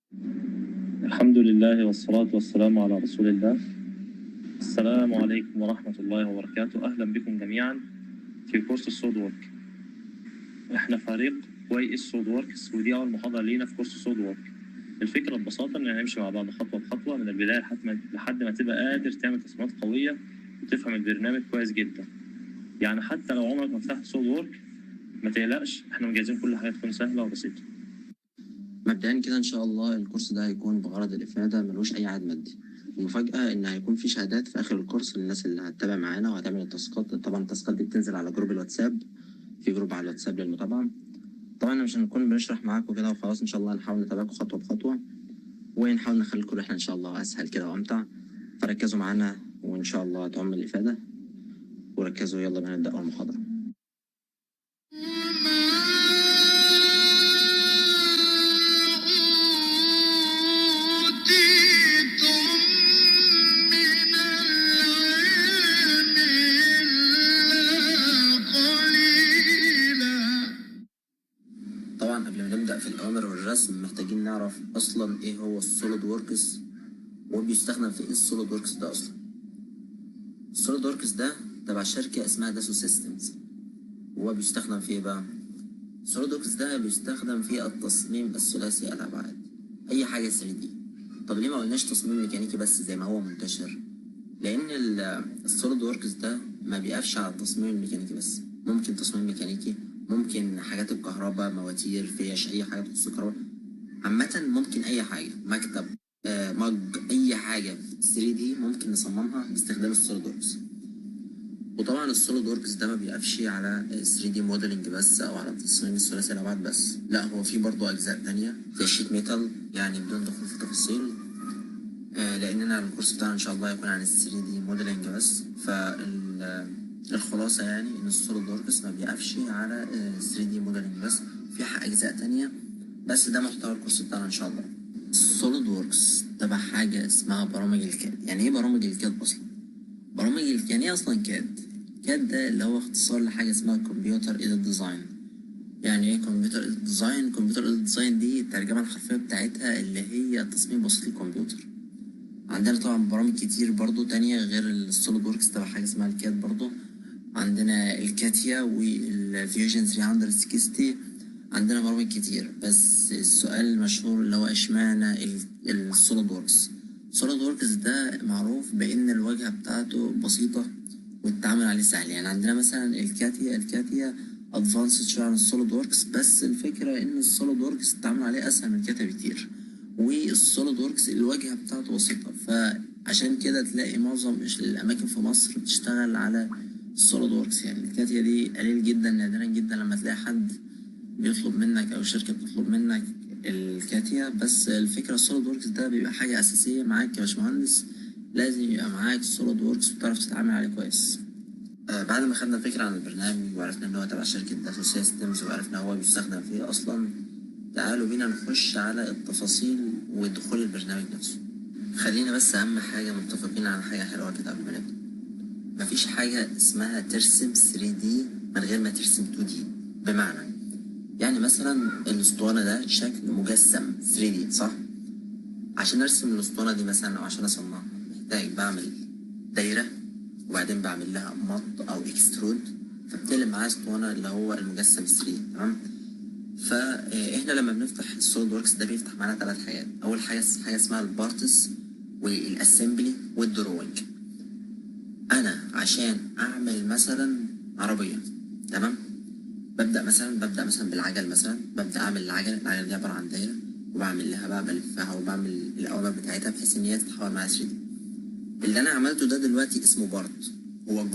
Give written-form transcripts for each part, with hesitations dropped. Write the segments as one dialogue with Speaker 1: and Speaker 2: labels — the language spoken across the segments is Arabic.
Speaker 1: الحمد لله والصلاة والسلام على رسول الله. السلام عليكم ورحمة الله وبركاته. أهلا بكم جميعا في كورس السود وورك. احنا فريق واي اس سود ووركس، ودي أول محاضرة لينا في كورس السود وورك. الفكرة ببساطة إن هنمشي مع بعض خطوة بخطوة من البداية لحد ما تبقى قادر تعمل تصميمات قوية وتفهم البرنامج كويس جدا. يعني حتى لو عمرك ما فتحت سود وورك ما تقلقش، احنا مجهزين كل حاجة تكون سهلة وبسيطة.
Speaker 2: مبدئيا كده ان شاء الله الكورس ده هيكون بغرض الافاده، ملوش اي عائد مادي. المفاجاه ان هيكون في شهادات في اخر الكورس للناس اللي هتتابع معانا وهتعمل التاسكات. طبعا التاسكات دي بتنزل على جروب الواتساب، في جروب على الواتساب للمتابعه. طبعا مش هنكون بنشرح معاكم كده وخلاص، ان شاء الله هنحاول نتابعكم خطوه بخطوه ونحاول نخلي كل رحله ان شاء الله اسهل كده وامتع. فركزوا معانا وان شاء الله تعم الافاده، وركزوا. يلا بينا نبدا اول محاضره. طبعا قبل ما نبدأ في الأوامر والرسم محتاجين نعرف أصلا إيه هو السوليد ووركس وبيستخدم في إيه السوليد ووركس ده أصلا. السوليد ووركس ده تبع شركة اسمها داسو سيستمز، وهو بيستخدم في إيه بقى؟ السوليد ووركس ده بيستخدم في التصميم الثلاثي الأبعاد، أي حاجة 3D. طب ليه ما قلناش تصميم ميكانيكي بس زي ما هو منتشر؟ لأن السوليد ووركس ده ما بيقفش على التصميم الميكانيكي بس، ممكن تصميم ميكانيكي، ممكن حاجات الكهرباء، مواتير، فيش، أي حاجة تخص الكهرباء عامة، ممكن أي حاجة، مكتب، مج، أي حاجة 3D ممكن نصممها باستخدام السوليد ووركس. وطبعا السوليد ووركس ده ما بيقفش على 3D موديلنج بس أو على تصميم الثلاثي الأبعاد بس، لا هو في برضه أجزاء تانية زي الشيت ميتال، يعني بدون دخول في تفاصيل لأننا الكورس بتاعنا إن شاء الله يكون عن 3D موديلنج بس. فالخلاصة يعني إن السوليد ووركس ما بيقفش على 3D موديلنج بس، في أجزاء تانية، بس ده محتوى الكورس بتاعنا إن شاء الله. السوليد ووركس تبع حاجة اسمها برامج الكاد. يعني إيه برامج الكاد أصلا؟ برامج الكاد يعني إيه أصلا كاد؟ كاد ده اللي هو اختصار لحاجة اسمها كمبيوتر ايدد ديزاين. يعني ايه كمبيوتر ايدد ديزاين؟ كمبيوتر ايدد ديزاين دي الترجمة الحرفية بتاعتها اللي هي تصميم بسيط للكمبيوتر. عندنا طبعا برامج كتير برضو تانية غير السوليد ووركس تبع حاجة اسمها الكاد برضو. عندنا الكاتيا والفيوجن 360. عندنا برامج كتير، بس السؤال المشهور اللي هو اشمعنى السوليد ووركس. السوليد ووركس ده معروف بان الواجهة بتاعته بسيطة والتعامل عليه سهل. يعني عندنا مثلا الكاتيا ادفانسد شوية عن السوليد ووركس، بس الفكرة ان السوليد ووركس التعامل عليه اسهل من الكاتيا بكتير، والسوليد ووركس الواجهة بتاعته بسيطة. فعشان كده تلاقي معظم الأماكن في مصر بتشتغل على السوليد ووركس. يعني الكاتيا دي قليل جدا، نادرا جدا لما تلاقي حد بيطلب منك أو شركة بتطلب منك الكاتيا. بس الفكرة السوليد ووركس ده بيبقى حاجة أساسية معاك كباشمهندس، لازم يبقى معاك السوليد ووركس وتعرف تتعامل عليه كويس. بعد ما خدنا فكرة عن البرنامج وعرفنا إن هو تبع شركة داسو سيستمز وعرفنا هو بيستخدم في إيه أصلا، تعالوا بينا نخش على التفاصيل ودخول البرنامج نفسه. خلينا بس أهم حاجة متفقين على حاجة حلوة كده قبل ما نبدأ. مفيش حاجة اسمها ترسم 3D من غير ما ترسم 2D. بمعنى يعني مثلا الأسطوانة ده شكل مجسم 3D صح؟ عشان أرسم الأسطوانة دي مثلا أو عشان أصنعها محتاج بعمل دايرة وبعدين بعمل لها مط أو اكسترود، فبتقلب معايا اسطوانة اللي هو المجسم 3. تمام؟ فاحنا لما بنفتح السوليد ووركس ده بيفتح معانا 3 حاجات. اول حاجه اسمها البارتس والاسمبلي والدروينج. انا عشان اعمل مثلا عربيه، تمام، ببدا مثلا بالعجل. مثلا ببدا اعمل العجله دي عباره عن دايره، وبعمل لها بقى بلفها وبعمل الاوامر بتاعتها بحيث ان هي تتحول معايا 3D. اللي انا عملته ده دلوقتي اسمه بارت، هو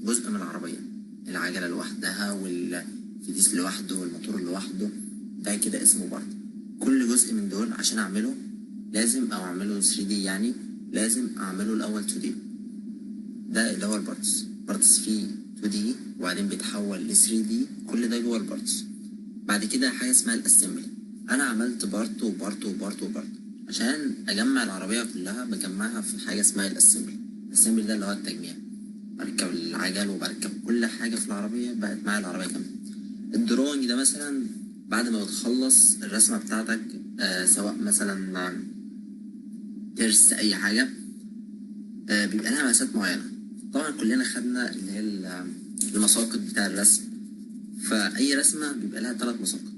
Speaker 2: جزء من العربيه، العجله لوحدها والفتيس لوحده والموتور لوحده، ده كده اسمه بارت. كل جزء من دول عشان اعمله لازم او اعمله 3D، يعني لازم اعمله الاول 2D. ده اللي هو البارتس فيه 2D وبعدين بيتحول ل 3D، كل ده جوه البارتس. بعد كده حاجه اسمها الاسمبلي. انا عملت بارت وبارت وبارت وبارت عشان اجمع العربيه كلها، بجمعها في حاجه اسمها الاسمبلي ده اللي هو التجميع. بركب العجل وبركب كل حاجه في العربيه، بقت معايا العربيه كامله. الدرونج ده مثلا بعد ما بتخلص الرسمة بتاعتك سواء مثلا ترس أي حاجة، بيبقى لها مقاسات معينة. طبعا كلنا خدنا اللي هي المساقط بتاع الرسم، فأي رسمة بيبقى لها 3 مساقط.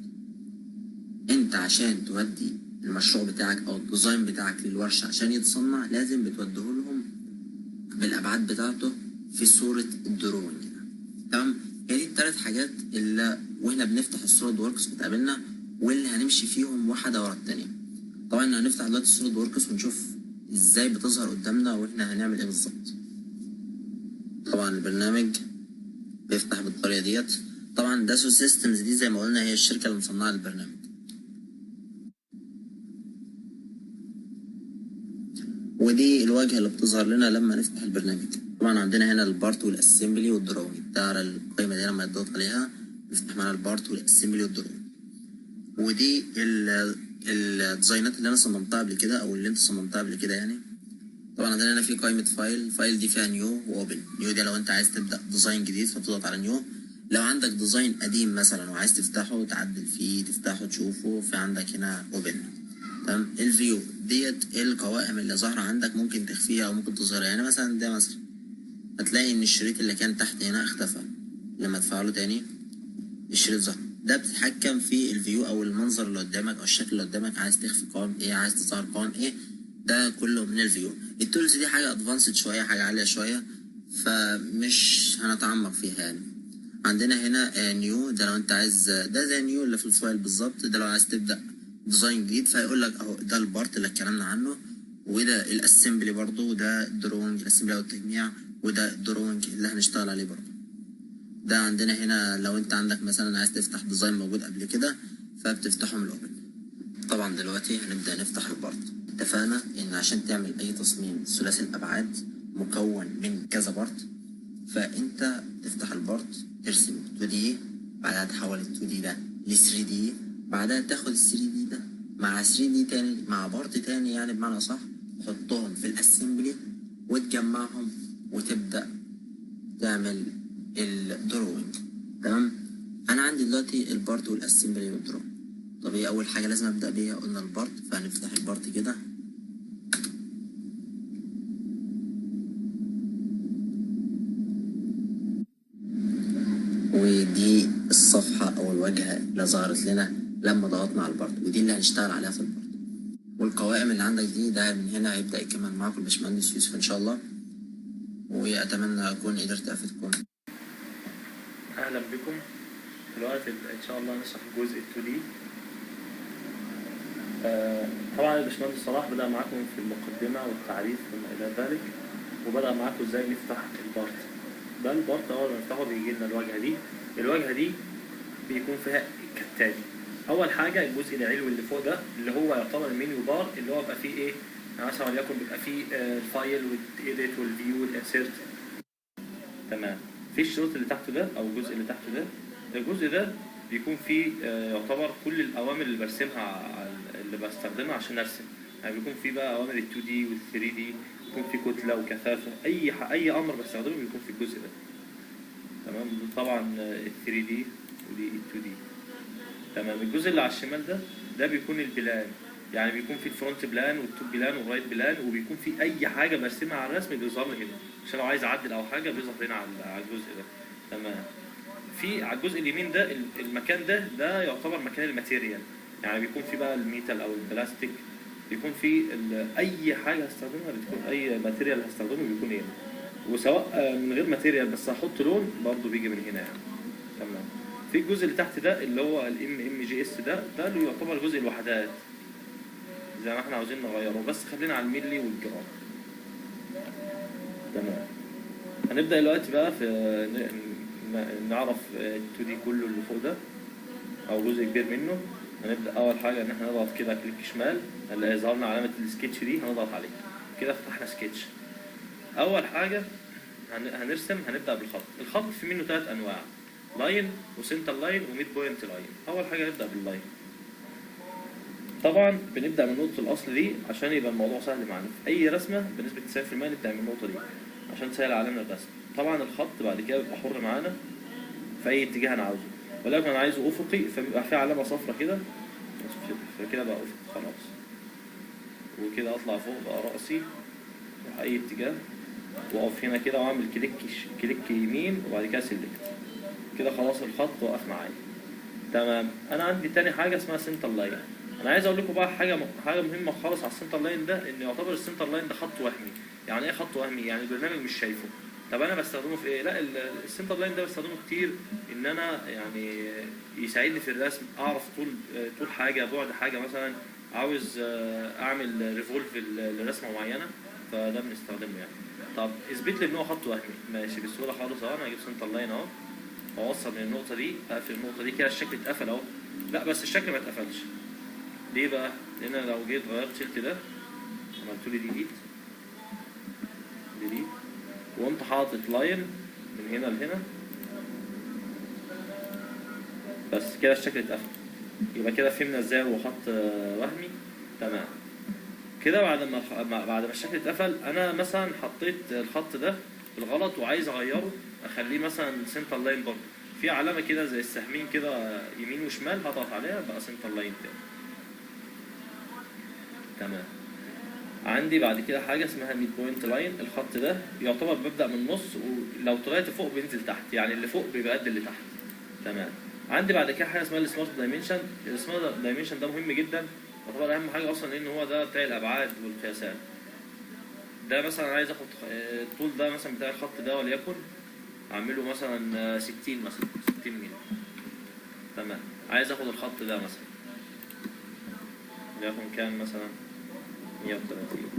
Speaker 2: انت عشان تودي المشروع بتاعك او الديزاين بتاعك للورشة عشان يتصنع، لازم بتوديه لهم بالابعاد بتاعته في صورة الدرونج. تمام. هي دي ال3 حاجات اللي واحنا بنفتح السوليد وركس بتقابلنا، واللي هنمشي فيهم واحدة ورا التانية. طبعا هنفتح دلوقتي السوليد وركس ونشوف ازاي بتظهر قدامنا واحنا هنعمل ايه بالظبط. طبعا البرنامج بيفتح بالطريقة ديت. طبعا داسو سيستمز دي زي ما قلنا هي الشركة اللي مصنعة البرنامج. ودي الواجهة اللي بتظهر لنا لما نفتح البرنامج. طبعا عندنا هنا البارت والاسمبلي والدرونج. ده على القائمة دي لما يضغط عليها نفتح معانا البارت والاسمبلي والدرونج. ودي الديزاينات اللي انا صممتها قبل كده او اللي انت صممتها قبل كده يعني. طبعا عندنا هنا في قائمة فايل دي فيها نيو واوبن. نيو دي لو انت عايز تبدأ ديزاين جديد فبتضغط على نيو. لو عندك ديزاين قديم مثلا وعايز تفتحه وتعدل فيه تفتحه تشوفه، في عندك هنا اوبن. تمام. الفيو ديت القوائم اللي ظاهرة عندك ممكن تخفيها او ممكن تظهرها. يعني مثلا ده مثلا هتلاقي ان الشريط اللي كان تحت هنا اختفى، لما تفعله تاني الشريط ظهر. ده بتتحكم في الفيو او المنظر اللي قدامك او الشكل اللي قدامك، عايز تخفي قوائم ايه، عايز تظهر قوائم ايه، ده كله من الفيو. التولز دي حاجة ادفانسد شوية، حاجة عالية شوية، فمش هنتعمق فيها يعني. عندنا هنا نيو، ده لو انت عايز، ده زي نيو اللي في الفايل بالظبط. ده لو عايز تبدأ ديزاين جديد فيقول لك اهو ده البارت اللي اتكلمنا عنه، وده الاسمبلي برضه، وده الدرونج الاسمبلي او التجميع، وده الدرونج اللي هنشتغل عليه برضه. ده عندنا هنا لو انت عندك مثلا عايز تفتح ديزاين موجود قبل كده فبتفتحه من الاوبن. طبعا دلوقتي هنبدأ نفتح البارت. اتفقنا ان عشان تعمل اي تصميم ثلاثي الابعاد مكون من كذا بارت، فانت تفتح البارت ترسم 2D، بعدها تحول ال 2D ده ل 3D، بعدها تاخد ال 3D ده مع 3D تاني مع بارت تاني يعني بمعنى صح، تحطهم في الاسمبلي وتجمعهم وتبدأ تعمل الدروينج. تمام. انا عندي دلوقتي البارت والاسمبلي والدروينج. طب ايه اول حاجه لازم ابدا بيها؟ قلنا البارت، فهنفتح البارت كده. ودي الصفحه او الواجهه اللي ظهرت لنا لما ضغطنا على البارت، ودي اللي هنشتغل عليها في البارت. والقوائم اللي عندك دي ده من هنا هيبدا يكمل معاكم الباشمهندس يوسف ان شاء الله، واتمنى اكون قدرت افيدكم.
Speaker 1: اهلا بكم. دلوقتي ان شاء الله نشرح جزء 2 دي. طبعا الباشمهندس صلاح بدأ معاكم في المقدمة والتعريف وما إلى ذلك، وبدأ معاكم ازاي نفتح البارت. ده البارت أول ما نفتحه بيجي لنا الواجهة دي. الواجهة دي بيكون فيها كالتالي: أول حاجة الجزء العلوي اللي فوق ده اللي هو يعتبر المنيو بار، اللي هو بيبقى فيه إيه؟ يعني مثلا وليكن بيبقى فيه الفايل والإيديت والفيو والإنسيرت. تمام. في الشروط اللي تحته ده أو الجزء اللي تحته ده، الجزء ده بيكون فيه يعتبر كل الأوامر اللي برسمها اللي بستخدمها عشان أرسم. يعني بيكون فيه بقى أوامر ال 2D وال 3D، بيكون فيه كتلة وكثافة، أي أمر بستخدمه بيكون في الجزء ده. تمام. طبعا ال 3D ودي ال 2D. تمام. الجزء اللي على الشمال ده بيكون البلان، يعني بيكون في الفرونت بلان والتوب بلان والرايت بلان، وبيكون في اي حاجه برسمها على الرسم بيظهر لي هنا، عشان لو عايز اعدل او حاجه بيظهر هنا على الجزء ده. تمام. في على الجزء اليمين ده المكان ده يعتبر مكان الماتيريال، يعني بيكون في بقى الميتال او البلاستيك، بيكون في اي حاجه هستخدمها، بتكون اي ماتيريال هستخدمه بيكون هنا. وسواء من غير ماتيريال بس هحط لون برضه بيجي من هنا يعني. تمام. في الجزء اللي تحت ده اللي هو الام جي اس ده اللي يعتبر جزء الوحدات، زي ما احنا عاوزين نغيره، بس خلينا على الملي والجرام. تمام. هنبدأ دلوقتي بقى في نعرف ال 2 دي كله اللي فوق ده او جزء كبير منه. هنبدأ اول حاجة ان احنا نضغط كده كليك شمال اللي هيظهر لنا علامة السكتش دي، هنضغط عليه كده فتحنا سكتش. اول حاجة هنرسم، هنبدأ بالخط. الخط في منه 3 انواع: لاين وسنتر لاين وميد بوينت لاين. اول حاجة نبدأ باللاين. طبعا بنبدأ من نقطة الأصل دي عشان يبقى الموضوع سهل معانا. في أي رسمة بنسبة 90% نبدأ من النقطة دي عشان تسهل علينا الرسم. طبعا الخط بعد كده بيبقى حر معانا في أي اتجاه أنا عاوزه. ولكن انا عايزه افقي فبيبقى فيه علامه صفرا كده، فكده بقى افقي خلاص. وكده اطلع فوق بقى راسي في اي اتجاه، واقف هنا كده واعمل كليك يمين وبعد كده سيلكت. كده خلاص الخط وقف معايا. تمام. انا عندي تاني حاجه اسمها سنتر لاين. انا عايز اقول لكم بقى حاجه مهمه خالص على السنتر لاين ده، ان يعتبر السنتر لاين ده خط وهمي. يعني ايه خط وهمي؟ يعني البرنامج مش شايفه. طب انا بستخدمه في ايه؟ لا، السنتر لاين ده بستخدمه كتير ان انا يعني يساعدني في الرسم، اعرف طول حاجه، بعد حاجه مثلا، عاوز اعمل ريفولف لرسمه معينه، فده بنستخدمه يعني. طب اثبت لي ان هو خط وهمي. ماشي، بسهوله خالص اهو. انا هجيب سنتر لاين اهو، اوصل من النقطه دي، اقفل النقطه دي كده، الشكل اتقفل اهو. لا بس الشكل ما اتقفلش. ليه بقى؟ لان انا لو جيت غيرت شلت ده، عملت لي ديليت وقمت حاطط لاين من هنا لهنا، بس كده الشكل اتقفل. يبقى كده فهمنا ازاي هو خط وهمي. تمام. كده بعد ما الشكل اتقفل، انا مثلا حطيت الخط ده بالغلط وعايز اغيره، اخليه مثلا سنتر لاين برضه، في علامه كده زي السهمين كده يمين وشمال، هضغط عليها بقى سنتر لاين تاني. تمام. عندي بعد كده حاجه اسمها ميد بوينت لاين. الخط ده يعتبر ببدا من النص، ولو طلعت فوق بينزل تحت، يعني اللي فوق بيبقى قد اللي تحت. تمام. عندي بعد كده حاجه اسمها السمارت دايمنشن. السمارت دايمنشن ده مهم جدا، يعتبر اهم حاجه اصلا، لان هو ده بتاع الابعاد والقياسات. ده مثلا عايز اخد الطول ده مثلا بتاع الخط ده، وليكن اعمله مثلا 60 مثلا 60 مللي. تمام. عايز اخد الخط ده مثلا وليكن كام مثلا 130.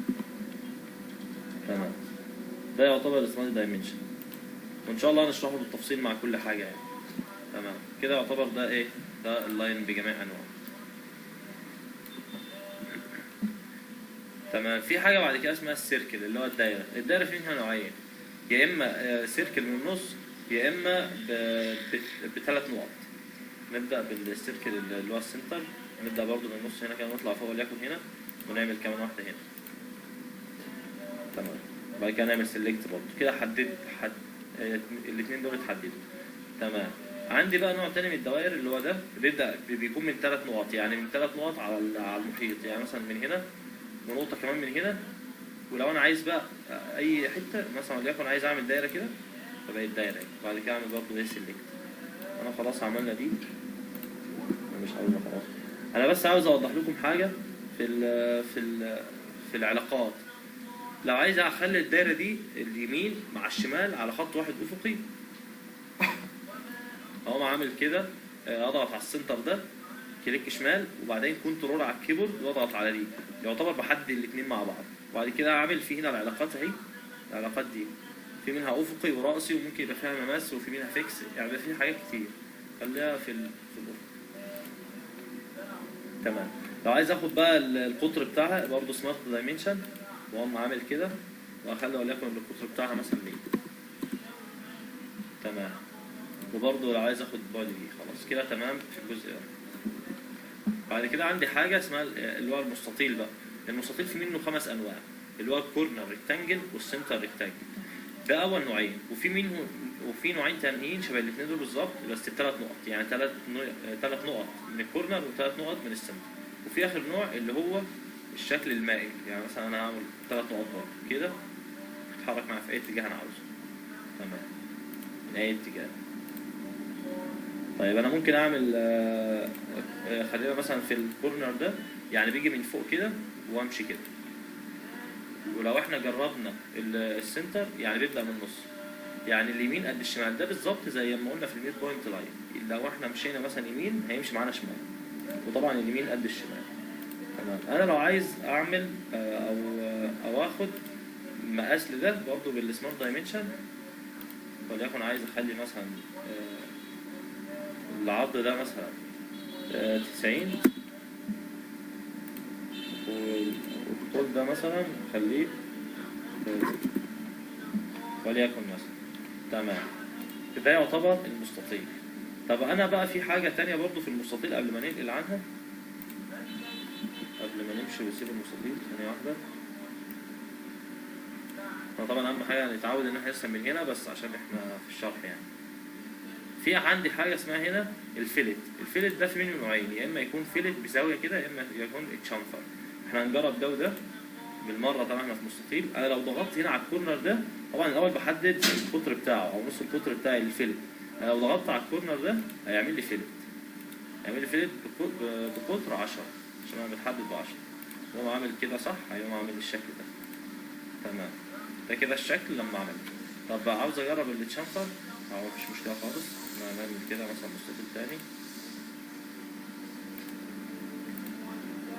Speaker 1: تمام. ده يعتبر السمارت دايمنشن، وان شاء الله هنشرحه بالتفصيل مع كل حاجه يعني. تمام. كده يعتبر ده ايه؟ ده اللاين بجميع انواعه. تمام. في حاجه بعد كده اسمها السيركل، اللي هو الدايره. الدايره في منها نوعين، يا اما سيركل من النص، يا اما بثلاث نقط. نبدا بالسيركل اللي هو السنتر، نبدا برضو من النص هنا كده، نطلع فوق وليكن هنا، ونعمل كمان واحده هنا. تمام. بعد كده نعمل سيلكت برضو كده، الاثنين دول اتحددوا. تمام. عندي بقى نوع تاني من الدوائر، اللي هو ده بيكون من 3 نقط، يعني من 3 نقط على المحيط، يعني مثلا من هنا ونقطه كمان من هنا. ولو انا عايز بقى اي حته مثلا وليكن عايز اعمل دايره كده، فبقت دايره. بعد كده اعمل برضه ايه سيلكت. انا خلاص عملنا دي، مش عاوزها خلاص. انا بس عاوز اوضح لكم حاجه في العلاقات. لو عايز اخلي الدايره دي اليمين مع الشمال على خط واحد افقي، اقوم عامل كده، اضغط على السنتر ده، كليك شمال، وبعدين كنترول على الكيبورد واضغط على دي، يعتبر بحدد الاثنين مع بعض. وبعد كده اعمل في هنا العلاقات اهي. العلاقات دي في منها افقي وراسي، وممكن يبقى فيها مماس، وفي منها فيكس، يعني بيبقى فيها حاجات كتير. خليها في الافق. تمام. لو عايز اخد بقى القطر بتاعها برضه سمارت دايمنشن، واقوم عامل كده، واخلي وليكن القطر بتاعها مثلا 100. تمام. وبرضه لو عايز اخد بعد دي، خلاص كده تمام في الجزء ده. بعد كده عندي حاجه اسمها اللي هو المستطيل بقى. المستطيل في منه 5 انواع، اللي هو الكورنر ريكتانجل والسنتر ريكتانجل. ده اول نوعين، وفي نوعين تانيين شبه الاثنين دول بالظبط، بس ب3 نقط، يعني 3 نقط من الكورنر و3 نقط من السنتر. وفي اخر نوع اللي هو الشكل المائل، يعني مثلا انا هعمل 3 نقط برضه كده، اتحرك معايا في اي اتجاه انا عاوزه. تمام. من اي اتجاه. طيب انا ممكن اعمل خلينا مثلا في الكورنر ده، يعني بيجي من فوق كده وامشي كده. ولو احنا جربنا السنتر، يعني بيبدأ من النص، يعني اليمين قد الشمال. ده بالظبط زي ما قلنا في الميد بوينت لاين، لو احنا مشينا مثلا يمين هيمشي معانا شمال، وطبعا اليمين قد الشمال. تمام. انا لو عايز اعمل او اخد مقاس لده برضه بالسمارت دايمنشن، وليكن عايز اخلي مثلا العرض ده مثلا 90، والطول ده مثلا خليه 30 وليكن مثلا. تمام. ده يعتبر المستطيل. طب انا بقى في حاجة تانية برضو في المستطيل قبل ما ننقل عنها، قبل ما نمشي ونسيب المستطيل ثانية واحدة. طبعا اهم حاجة نتعود ان احنا نرسم من هنا، بس عشان احنا في الشرح يعني. في عندي حاجه اسمها هنا الفيلت. الفيلت ده في منه نوعين، يا اما يكون فيلت بزاويه كده، يا اما يكون اتشامفر. احنا هنجرب ده وده بالمره. طبعا احنا في مستطيل، انا لو ضغطت هنا على الكورنر ده، طبعا الاول بحدد القطر بتاعه او نص القطر بتاع الفيلت. انا لو ضغطت على الكورنر ده هيعمل لي فيلت، هيعمل لي فيلت بقطر 10 عشان انا بتحدد ب 10. هو عامل كده صح، هيقوم عامل الشكل ده. تمام، ده كده الشكل لما عمل. طب بقى عاوز اجرب التشامفر، اهو مفيش مشكله خالص. نعمل كده مثلا مستطيل تاني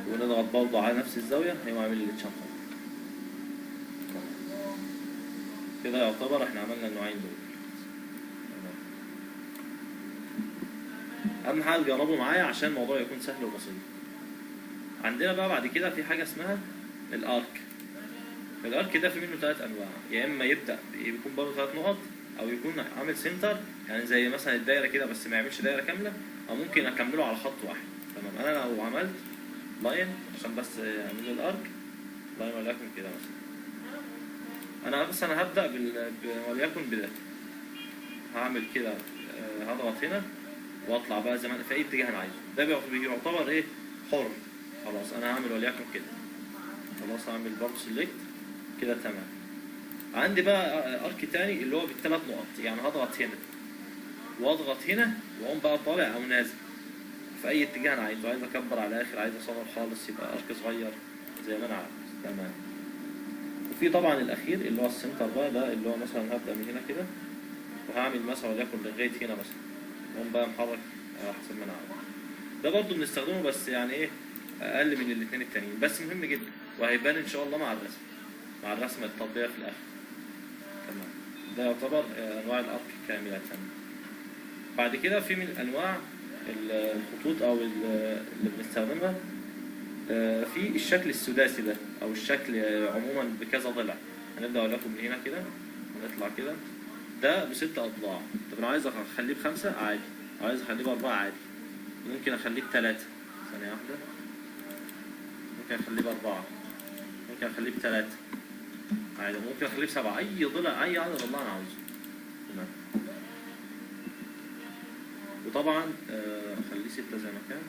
Speaker 1: ونضغط برضه على نفس الزاويه، هيقوم عامل لي التشامفر. كده يعتبر احنا عملنا النوعين دول. اهم حاجه تجربوا معايا عشان الموضوع يكون سهل وبسيط. عندنا بقى بعد كده في حاجه اسمها الارك. الارك ده في منه 3 انواع، يا اما يبدا يكون برضه 3 نقط، او يكون عامل سنتر يعني زي مثلا الدايره كده بس ما يعملش دايره كامله، او ممكن اكمله على خط واحد. تمام، انا لو عملت لاين عشان بس اعمل له الارك لاين وليكن كده مثلا، انا هبدا وليكن بده. هعمل كده، هضغط هنا واطلع بقى زي ما في اي اتجاه انا عايزه. ده بيعتبر ايه؟ حر. خلاص انا هعمل وليكن كده، خلاص هعمل برضه سيلكت كده. تمام. عندي بقى ارك تاني اللي هو بالثلاث نقط، يعني هضغط هنا واضغط هنا واقوم بقى طالع او نازل في اي اتجاه انا عايزه. عايز اكبر على الاخر، عايز اصغر خالص، يبقى ارك صغير زي ما انا عايز. تمام. وفي طبعا الاخير اللي هو السنتر بقى، ده اللي هو مثلا هبدا من هنا كده وهعمل مثلا وليكن لغايه هنا مثلا، واقوم بقى محرك على حسب ما انا عايز. ده برضه بنستخدمه بس يعني ايه، اقل من الاثنين التانيين، بس مهم جدا وهيبان ان شاء الله مع الرسم، مع الرسمه التطبيقيه في الاخر. تمام. ده يعتبر انواع الارك كامله. بعد كده في من انواع الخطوط او اللي بنستخدمها في الشكل السداسي ده، او الشكل عموما بكذا ضلع. هنبدا ولكم من هنا كده ونطلع كده. ده ب6 اضلاع. طب انا عايز اخليه ب5 عادي، عايز اخليه ب4 عادي، ممكن اخليه ب3. ثانيه واحده، ممكن اخليه ب4، ممكن اخليه ب3 عادي، ممكن اخليه ب7. اي ضلع، اي عدد اضلاع انا عاوزه. تمام. وطبعا اخليه 6 زي ما كان.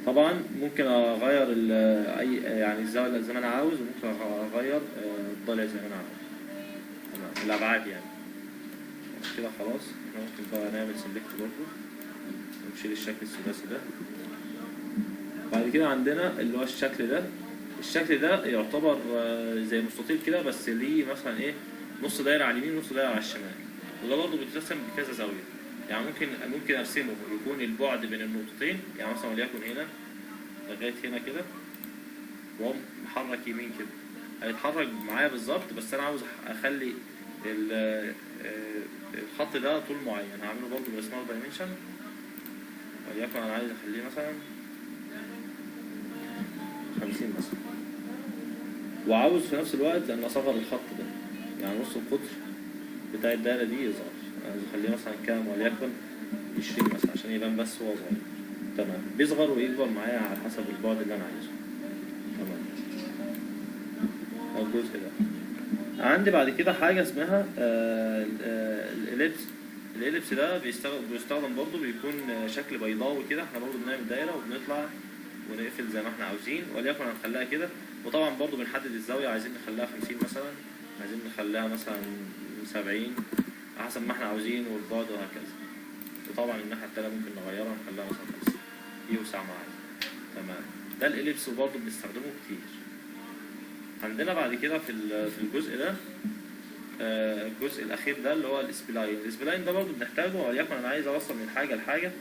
Speaker 1: طبعا ممكن اغير اي يعني الزاويه زي ما انا عاوز، وممكن اغير الضلع زي ما انا عاوز. تمام، الابعاد يعني. كده خلاص احنا ممكن بقى نعمل سيلكت برضه ونشيل الشكل السداسي ده. بعد كده عندنا اللي هو الشكل ده. الشكل ده يعتبر زي مستطيل كده، بس ليه مثلا ايه، نص دايره على اليمين ونص دايره على الشمال. وده برضه بيترسم بكذا زاويه، يعني ممكن ارسمه يكون البعد بين النقطتين، يعني مثلا وليكن هنا لغايه هنا كده، واقوم محرك يمين كده هيتحرك معايا بالظبط. بس انا عاوز اخلي الخط ده طول معين، هعمله برضه بالسمارت دايمنشن. وليكن انا عايز اخليه مثلا 50 مثلا، وعاوز في نفس الوقت ان اصغر الخط ده، يعني نص القطر بتاع الدايره دي يظهر. عايز اخليه مثلا كام، وليكن 20 مثلا عشان يبان بس هو صغير. تمام، بيصغر ويكبر معايا على حسب البعد اللي انا عايزه. تمام، الجزء ده. عندي بعد كده حاجه اسمها الاليبس. الاليبس ده بيستخدم برضه، بيكون شكل بيضاوي كده. احنا برضه بنعمل دايره وبنطلع ونقفل زي ما احنا عاوزين، وليكن هنخليها كده. وطبعا برضه بنحدد الزاويه، عايزين نخليها 50 مثلا، عايزين نخليها مثلا 70 حسب ما احنا عاوزين، والبعد وهكذا. وطبعا الناحيه التانيه ممكن نغيرها نخليها مثلا 50 يوسع معانا. تمام، ده الاليبس وبرضه بنستخدمه كتير. عندنا بعد كده في الجزء ده الجزء الاخير ده اللي هو الاسبلاين. الاسبلاين ده برضه بنحتاجه، وليكن انا عايز اوصل من حاجه لحاجه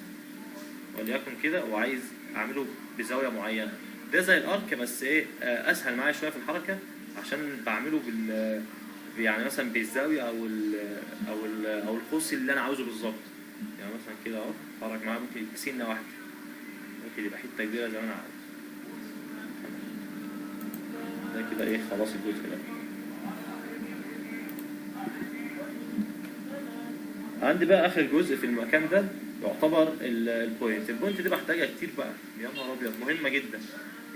Speaker 1: وليكن كده، وعايز اعمله بزاويه معينه. ده زي الارك بس ايه، اسهل معايا شويه في الحركه، عشان بعمله يعني مثلا بالزاويه او القوس اللي انا عاوزه بالظبط. يعني مثلا كده اهو اتحرك معاه، ممكن يبقى سنه واحده، ممكن يبقى حته كبيره زي ما انا عاوز. ده كده ايه، خلاص الجزء ده. عندي بقى اخر جزء في المكان ده يعتبر البوينت. البوينت دي بحتاجها كتير بقى، يا نهار ابيض، مهمه جدا.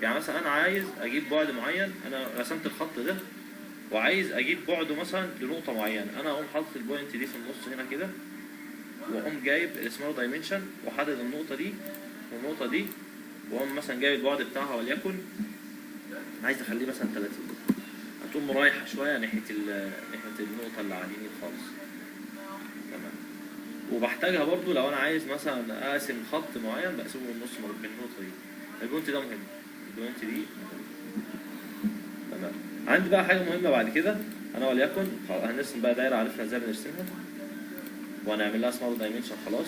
Speaker 1: يعني مثلا انا عايز اجيب بعد معين، انا رسمت الخط ده وعايز اجيب بعده مثلا لنقطه معينه، انا اقوم حاطط البوينت دي في النص هنا كده، واقوم جايب السمارت دايمنشن وحدد النقطه دي والنقطه دي، واقوم مثلا جايب البعد بتاعها وليكن عايز اخليه مثلا 30، هتقوم رايحه شويه ناحيه النقطه اللي على اليمين خالص. تمام. وبحتاجها برضو لو انا عايز مثلا اقسم خط معين بقسمه من النص من النقطه دي. البوينت ده مهم، البوينت دي مهم. تمام. عندي بقى حاجه مهمه بعد كده، انا وليكن هنرسم بقى دايره، عرفنا ازاي بنرسمها وهنعمل لها سمارت دايمنشن خلاص.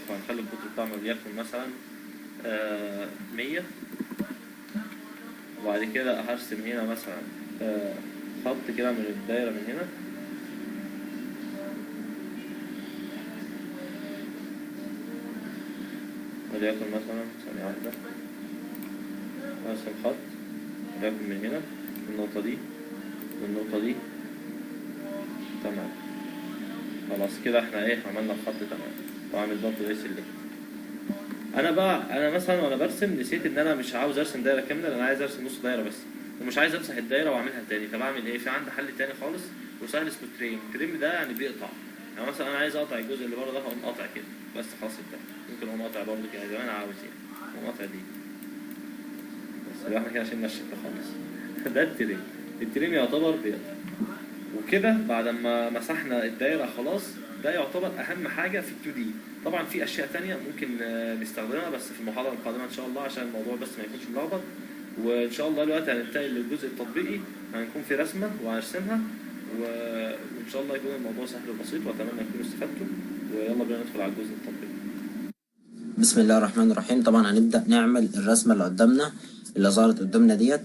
Speaker 1: هنخلي القطر بتاعنا وليكن مثلا 100، وبعد كده هرسم هنا مثلا خط كده من الدايره من هنا، وليكن مثلا ثانيه واحده ارسم خط وليكن من هنا من النقطه دي والنقطه دي. تمام. خلاص كده احنا ايه عملنا الخط. تمام. واعمل برضه ايه سيلكت. انا مثلا وانا برسم نسيت ان انا مش عاوز ارسم دايره كامله، انا عايز ارسم نص دايره بس، ومش عايز امسح الدايره واعملها تاني. فبعمل ايه؟ في عندي حل تاني خالص وسهل اسمه تريم ده، يعني بيقطع. يعني مثلا انا عايز اقطع الجزء اللي بره ده، هقوم قاطع كده بس خلاص انتهى. ممكن اقوم قاطع برضه كده زي ما انا عاوز يعني، اقوم قاطع دي بس. يبقى احنا كده شلنا الشكل خالص. ده التريم يعتبر بيقطع. وكده بعد ما مسحنا الدايره خلاص، ده يعتبر اهم حاجه في ال2 دي. طبعا في اشياء تانية ممكن نستخدمها بس في المحاضره القادمه ان شاء الله، عشان الموضوع بس ما يكونش ملخبط. وان شاء الله دلوقتي هننتقل للجزء التطبيقي، هنكون في رسمه وهنرسمها وان شاء الله يكون الموضوع سهل وبسيط، واتمنى تكونوا استفدتوا. ويلا بينا ندخل على الجزء التطبيقي.
Speaker 2: بسم الله الرحمن الرحيم. طبعا هنبدأ نعمل الرسمة اللي قدامنا اللي ظهرت قدامنا ديت.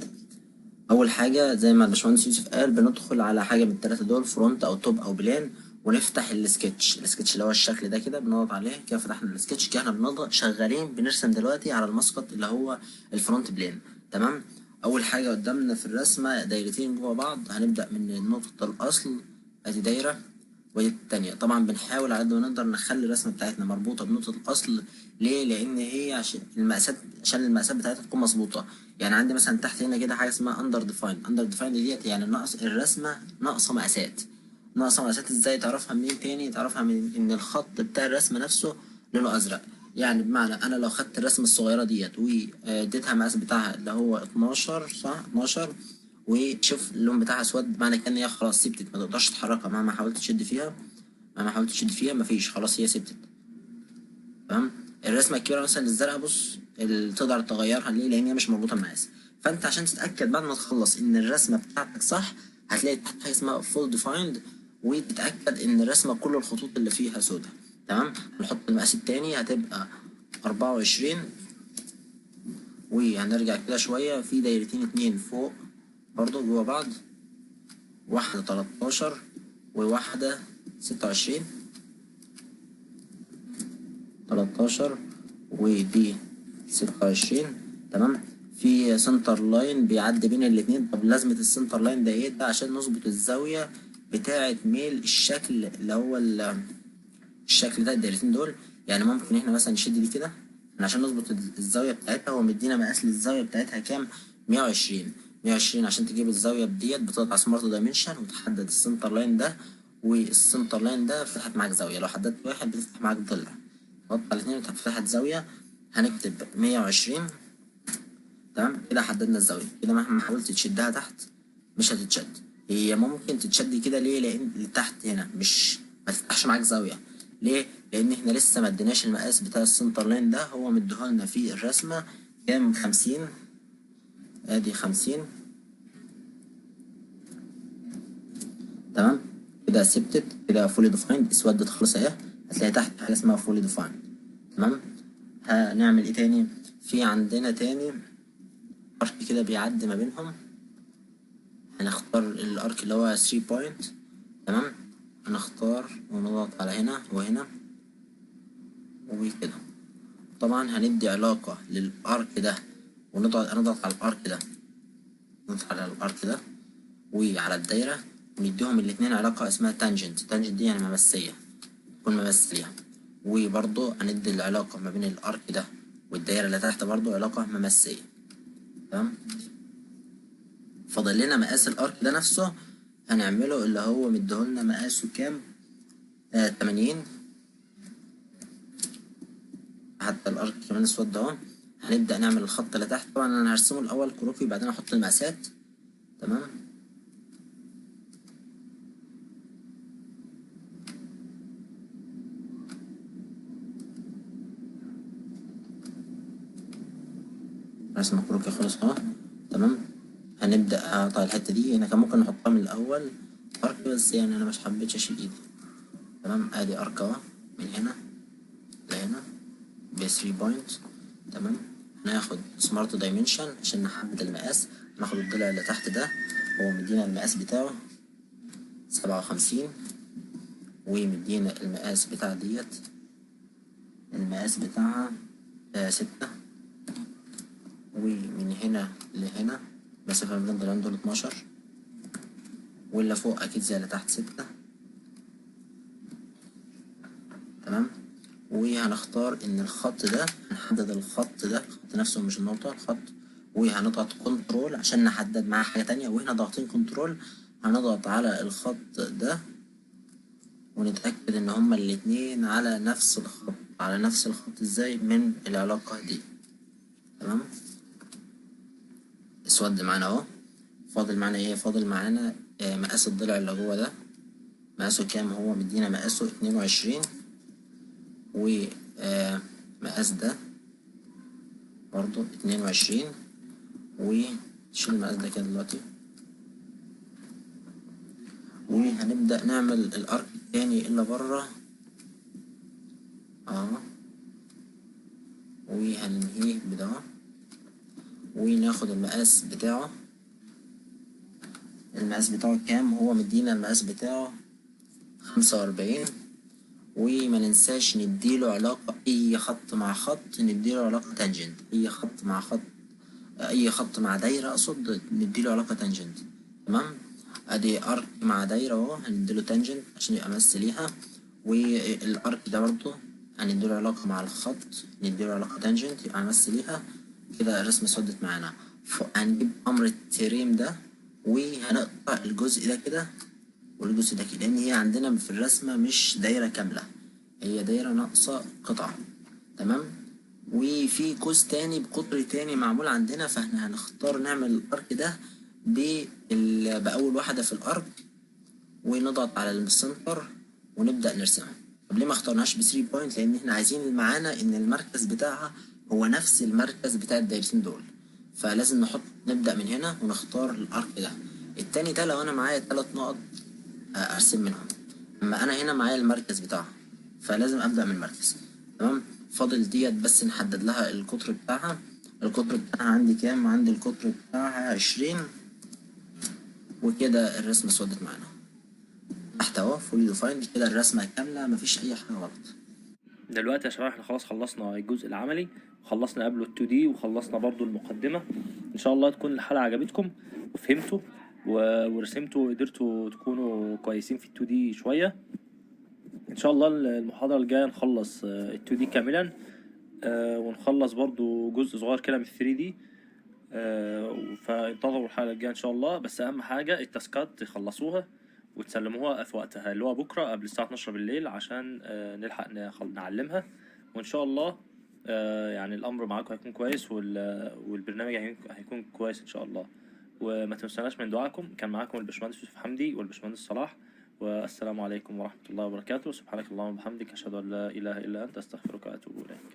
Speaker 2: أول حاجة زي ما الباشمهندس يوسف قال، بندخل على حاجة من التلاتة دول، فرونت أو توب أو بلان، ونفتح السكتش اللي هو الشكل ده كده، بنضغط عليه كده فتحنا السكتش كده. احنا بنضغط شغالين بنرسم دلوقتي على المسقط اللي هو الفرونت بلان. تمام. أول حاجة قدامنا في الرسمة دايرتين جوا بعض، هنبدأ من نقطة الأصل، أدي دايرة ودي التانية. طبعا بنحاول على قد ما نقدر نخلي الرسمة بتاعتنا مربوطة بنقطة الأصل. ليه؟ لأن هي عشان المقاسات بتاعتها تكون مظبوطة. يعني عندي مثلا تحت هنا كده حاجة اسمها أندر ديفاين ديت، يعني ناقص الرسمة، ناقصة مقاسات. ازاي تعرفها؟ منين تاني تعرفها؟ من إن الخط بتاع الرسمة نفسه لونه أزرق. يعني بمعنى أنا لو خدت الرسمة الصغيرة ديت واديتها المقاس بتاعها اللي هو 12، صح؟ 12، وشوف اللون بتاعها اسود، معنى كده ان هي خلاص سبتت، ما تقدرش تحركها مهما حاولت تشد فيها، مفيش، خلاص هي سبتت. تمام. الرسمه الكبيره مثلا الزرقاء، بص اللي تقدر تغيرها ليه؟ لان هي مش مربوطه بمقاس. فانت عشان تتاكد بعد ما تخلص ان الرسمه بتاعتك صح، هتلاقي تحت حاجه اسمها فول ديفايند، وتتاكد ان الرسمه كل الخطوط اللي فيها سودة. تمام. هنحط المقاس التاني، هتبقى 24، وهنرجع كده شويه في دايرتين اتنين فوق برضو جوا بعض، واحدة 13 وواحدة 26. 13 ودي 26. تمام. في سنتر لاين بيعدي بين الاتنين. طب لازمة السنتر لاين ده ايه؟ ده عشان نظبط الزاوية بتاعة ميل الشكل اللي هو الشكل ده، الدايرتين دول. يعني ممكن احنا مثلا نشد دي كده عشان نظبط الزاوية بتاعتها. هو مدينا مقاس للزاوية بتاعتها كام؟ 120. 120 عشان تجيب الزاوية ديت بتضغط على سمارت دايمنشن وتحدد السنتر لاين ده، والسنتر لاين ده فتحت معاك زاوية. لو حددت واحد بتفتح معاك ضلع، تضغط على الاتنين وتفتحت زاوية. هنكتب 120. تمام. كده حددنا الزاوية. كده مهما حاولت تشدها تحت مش هتتشد. هي ممكن تتشد كده ليه؟ لأن اللي تحت هنا مش ما تفتحش معاك زاوية. ليه؟ لأن احنا لسه ما اديناش المقاس بتاع السنتر لاين ده. هو مديهولنا في الرسمة كام؟ 50. ادي 50. تمام. كده سبتت، كده فولي ديفايند، اسودت خالص اهي. هتلاقي تحت حاجة اسمها فولي ديفايند. تمام. هنعمل ايه تاني؟ في عندنا تاني ارك كده بيعدي ما بينهم. هنختار الارك اللي هو 3 بوينت. تمام. هنختار ونضغط على هنا وهنا وكده. طبعا هندي علاقة للارك ده نضغط على الارك ده، نضغط على الارك ده وعلى الدايرة، ونديهم الاتنين علاقة اسمها تانجنت دي يعني ممثية، تكون ممثليها. وبرضه هندي العلاقة ما بين الارك ده والدايرة اللي تحت برضه علاقة ممثية. تمام. فاضل لنا مقاس الارك ده نفسه. هنعمله اللي هو مديهولنا مقاسه كام، 80. حتى الارك كمان اسود اهو. هنبدأ نعمل الخط اللي تحت. طبعا انا هرسمه الاول كروكي وبعدين احط المقاسات. تمام. رسم كروكي خلص اهو. تمام. هنبدأ اقطع الحتة دي. انا كان ممكن نحطها من الاول ارك، بس يعني انا مش حبيتش اشيل ايدي. تمام. ادي ارك اهو من هنا لهنا ب 3 بوينت. تمام. هناخد سمارت دايمنشن عشان نحدد المقاس. هناخد الضلع اللي تحت ده، هو مدينا المقاس بتاعه 57، ومدينا المقاس بتاع ديت، المقاس بتاعها 6. ومن هنا لهنا مسافة من الضلعين دول 12، واللي فوق أكيد زي اللي تحت 6. تمام. وهنختار إن الخط ده، هنحدد الخط ده، الخط نفسه مش النقطة، الخط. وهنضغط كنترول عشان نحدد معاه حاجة تانية. وإحنا ضاغطين كنترول هنضغط على الخط ده ونتأكد إن هما الاتنين على نفس الخط. على نفس الخط إزاي؟ من العلاقة دي. تمام. اسود معانا اهو. فاضل معانا ايه؟ فاضل معانا مقاس الضلع اللي جوه ده. مقاسه كام؟ هو مدينا مقاسه 22. ومقاس ده برضو 22. ونشيل المقاس ده كده دلوقتي. وهنبدأ نعمل الارك التاني اللي بره وهننهيه بده. وناخد المقاس بتاعه. المقاس بتاعه كام؟ هو مدينا المقاس بتاعه 45. وما ننساش نديله علاقة، أي خط مع خط نديله علاقة تانجنت. أي خط مع خط، أي خط مع دايرة أقصد، نديله علاقة تانجنت. تمام. أدي أرك مع دايرة أهو، هنديله تانجنت عشان يبقى مس ليها. والأرك ده برضه هنديله علاقة مع الخط، نديله علاقة تانجنت يبقى مس ليها. كده الرسمة سودت معانا. هنجيب أمر التريم ده وهنقطع الجزء ده كده والجزء ده كده، لأن هي عندنا في الرسمة مش دايرة كاملة، هي دايرة ناقصة قطعة. تمام. وفي قوس تاني بقطر تاني معمول عندنا، فاحنا هنختار نعمل الارك ده بأول واحدة في الارك، ونضغط على السنتر ونبدأ نرسمها. طب ليه ما اخترناش ب 3 بوينت؟ لأن احنا عايزين معانا إن المركز بتاعها هو نفس المركز بتاع الدايرتين دول، فلازم نبدأ من هنا ونختار الارك ده. التاني ده لو أنا معايا 3 نقط ارسم منهم، اما انا هنا معايا المركز بتاعها فلازم ابدا من المركز. تمام. فاضل ديت بس نحدد لها القطر بتاعها. القطر بتاعها عندي كام؟ عندي القطر بتاعها 20. وكده الرسمه سودت معانا تحت اهو فول ديفايند. كده الرسمه كامله مفيش اي حاجه غلط.
Speaker 1: دلوقتي يا شباب احنا خلاص خلصنا الجزء العملي، وخلصنا قبله ال 2 دي، وخلصنا برضو المقدمة. ان شاء الله تكون الحلقة عجبتكم وفهمتوا ورسمتوا وقدرتوا تكونوا كويسين في ال 2 دي شوية. ان شاء الله المحاضرة الجاية نخلص ال 2 دي كاملا، ونخلص برضو جزء صغير كده من 3 دي. فانتظروا الحلقة الجاية ان شاء الله. بس اهم حاجة التاسكات تخلصوها وتسلموها في وقتها، اللي هو بكرة قبل الساعة 12 بالليل، عشان نلحق نعلمها. وان شاء الله يعني الامر معاكم هيكون كويس، والبرنامج هيكون كويس ان شاء الله. وما تنسوناش من دعائكم. كان معاكم الباشمهندس يوسف حمدي والباشمهندس صلاح، والسلام عليكم ورحمة الله وبركاته. سبحانك اللهم وبحمدك، أشهد أن لا إله إلا أنت، أستغفرك وأتوب إليك.